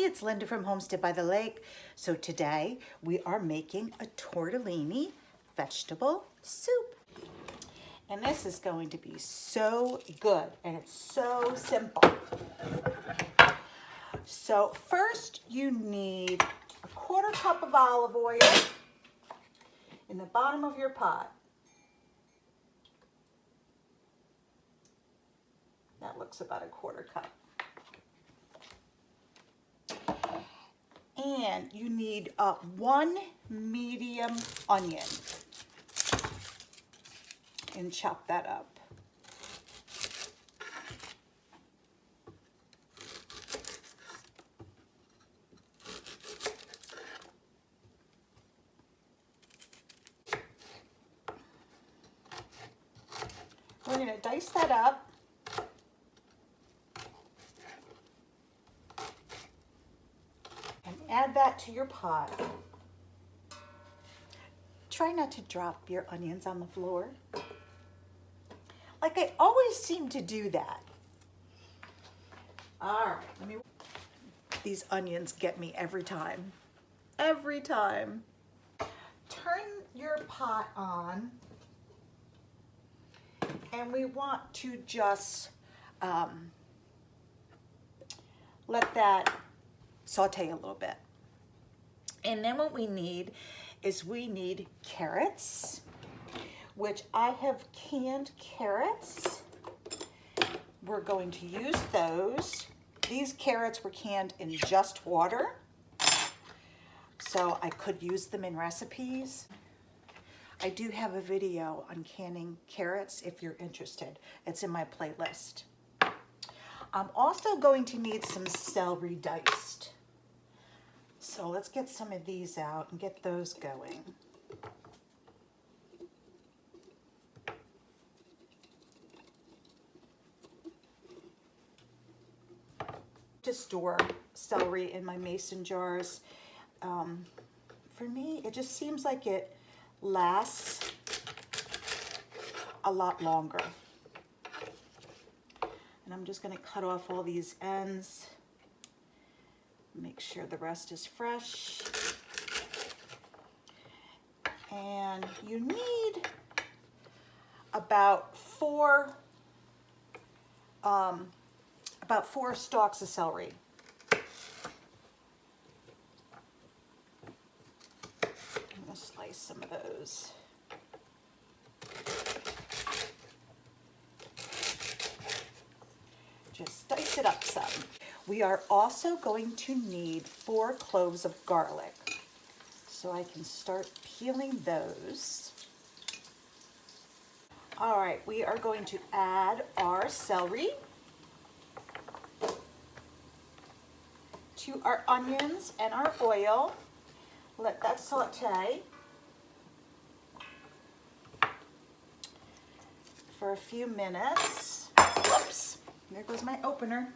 Hey, it's Linda from Homestead by the Lake. So today we are making a tortellini vegetable soup. And this is going to be so good and it's so simple. So first you need a 1/4 cup of olive oil in the bottom of your pot. That looks about a 1/4 cup. And you need 1 medium onion, and chop that up. We're going to dice that up. Add that to your pot. Try not to drop your onions on the floor. Like I always seem to do that. All right, these onions get me every time. Every time. Turn your pot on, and we want to just let that saute a little bit. And then what we need is we need carrots, which I have canned carrots. We're going to use those. These carrots were canned in just water, so I could use them in recipes. I do have a video on canning carrots if you're interested. It's in my playlist. I'm also going to need some celery diced. So let's get some of these out and get those going. To store celery in my mason jars. For me, it just seems like it lasts a lot longer. And I'm just going to cut off all these ends. Make sure the rest is fresh. And you need about four stalks of celery. I'm going to slice some of those. Just dice it up some. We are also going to need 4 cloves of garlic. So I can start peeling those. All right, we are going to add our celery to our onions and our oil. Let that saute for a few minutes. Whoops, there goes my opener.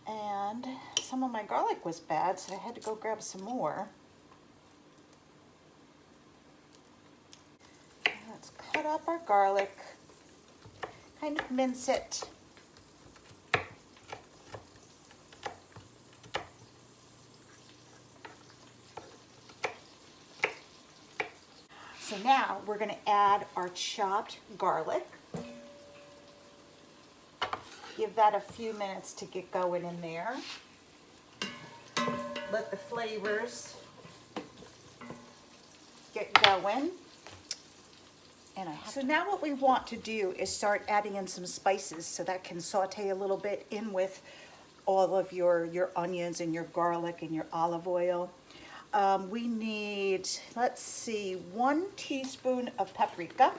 And some of my garlic was bad, so I had to go grab some more. Let's cut up our garlic, kind of mince it. So now we're going to add our chopped garlic. Give that a few minutes to get going in there. Let the flavors get going. So now what we want to do is start adding in some spices so that can saute a little bit in with all of your onions and your garlic and your olive oil. We need, let's see, 1 teaspoon of paprika.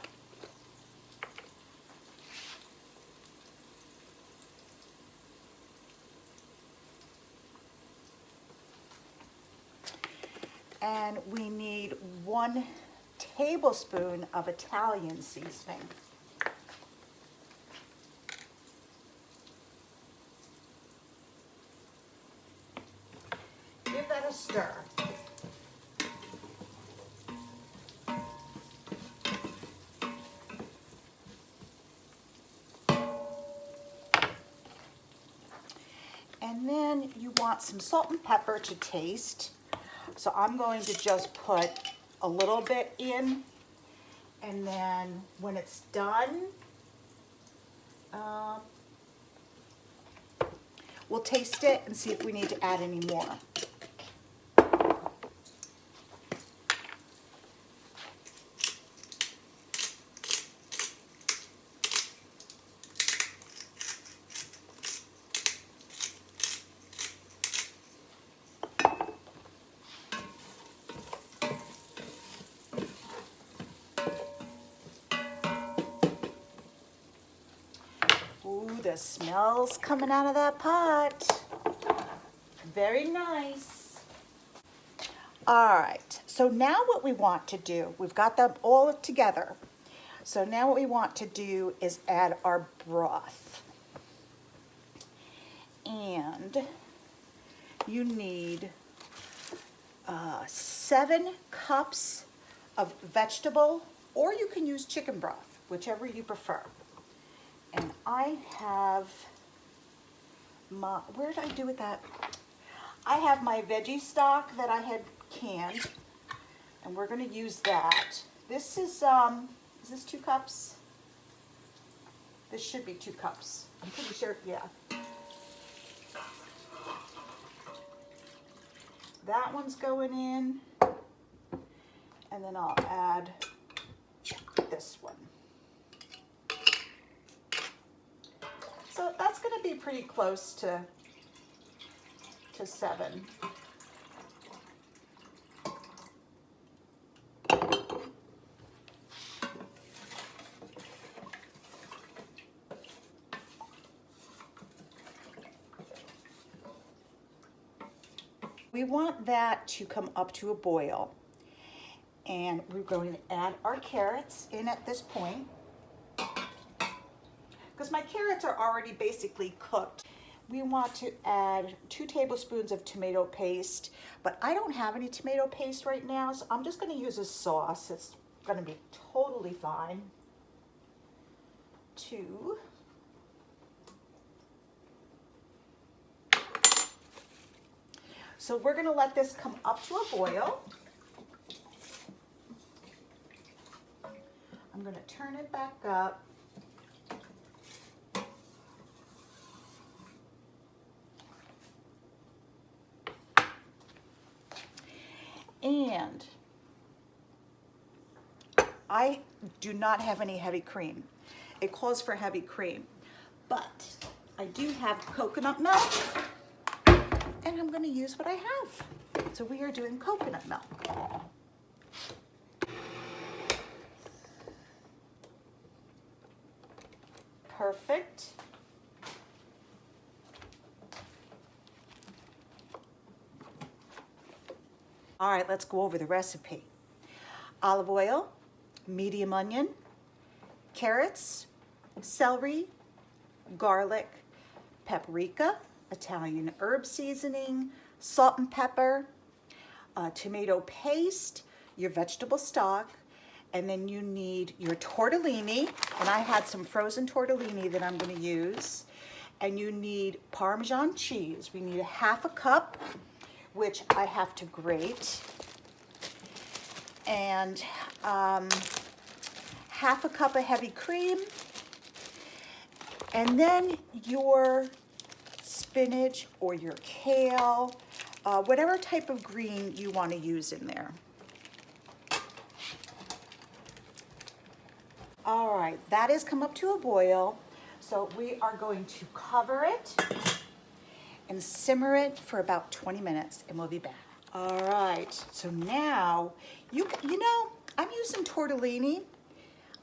And we need 1 tablespoon of Italian seasoning. Give that a stir. And then you want some salt and pepper to taste. So I'm going to just put a little bit in, and then when it's done, we'll taste it and see if we need to add any more. Ooh, the smell's coming out of that pot. Very nice. All right, so now what we want to do, we've got them all together. So now what we want to do is add our broth. And you need 7 cups of vegetable, or you can use chicken broth, whichever you prefer. And I have my, where did I do with that? I have my veggie stock that I had canned, and we're going to use that. This is this 2 cups? This should be 2 cups. I'm pretty sure, yeah. That one's going in, and then I'll add this one. So that's going to be pretty close to 7. We want that to come up to a boil, and we're going to add our carrots in at this point, because my carrots are already basically cooked. We want to add 2 tablespoons of tomato paste, but I don't have any tomato paste right now, so I'm just going to use a sauce. It's going to be totally fine. 2. So we're going to let this come up to a boil. I'm going to turn it back up. And I do not have any heavy cream. It calls for heavy cream, but I do have coconut milk, and I'm going to use what I have. So we are doing coconut milk. Perfect. All right, let's go over the recipe. Olive oil, medium onion, carrots, celery, garlic, paprika, Italian herb seasoning, salt and pepper, tomato paste, your vegetable stock, and then you need your tortellini, and I had some frozen tortellini that I'm going to use, and you need Parmesan cheese. We need 1/2 cup, which I have to grate, and 1/2 cup of heavy cream, and then your spinach or your kale, whatever type of green you want to use in there. All right, that has come up to a boil, so we are going to cover it and simmer it for about 20 minutes, and we'll be back. All right, so now, you know, I'm using tortellini.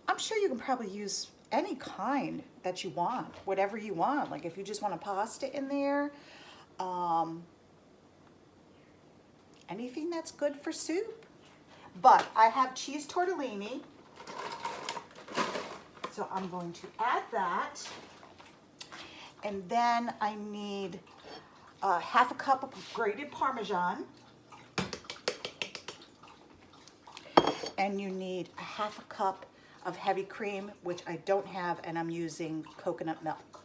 I'm sure you can probably use any kind that you want, whatever you want. Like if you just want a pasta in there, anything that's good for soup. But I have cheese tortellini, so I'm going to add that. And then I need 1/2 cup of grated Parmesan. And you need 1/2 cup of heavy cream, which I don't have, and I'm using coconut milk.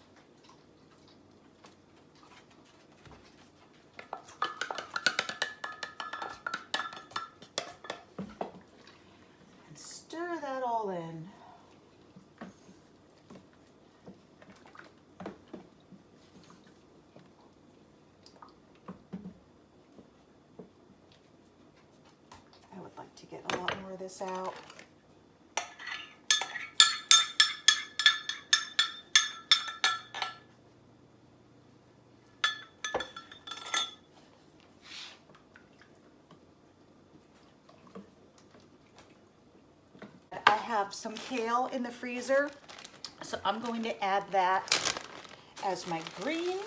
this out. I have some kale in the freezer, so I'm going to add that as my green.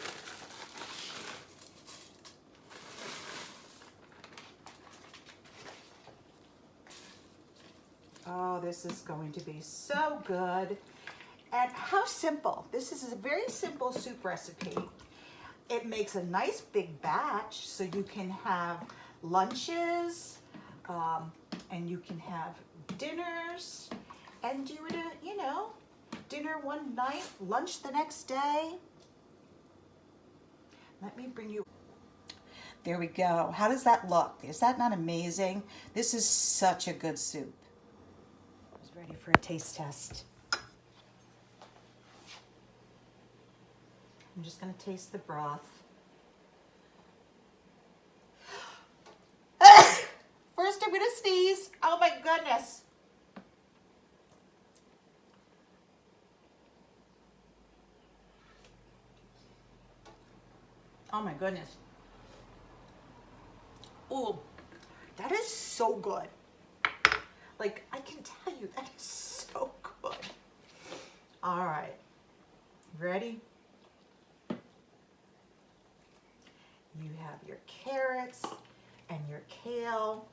Oh, this is going to be so good. And how simple. This is a very simple soup recipe. It makes a nice big batch, so you can have lunches, and you can have dinners, and do it, you know, dinner one night, lunch the next day. Let me bring you. There we go. How does that look? Is that not amazing? This is such a good soup. I was ready for a taste test. I'm just going to taste the broth. First, I'm going to sneeze. Oh my goodness. Oh my goodness. Ooh, that is so good. Like, I can tell you, that is so good. All right, ready? You have your carrots and your kale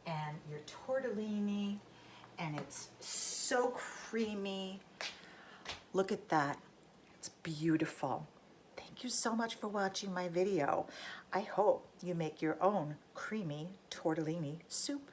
and your tortellini, and it's so creamy. Look at that. It's beautiful. Thank you so much for watching my video. I hope you make your own creamy tortellini soup.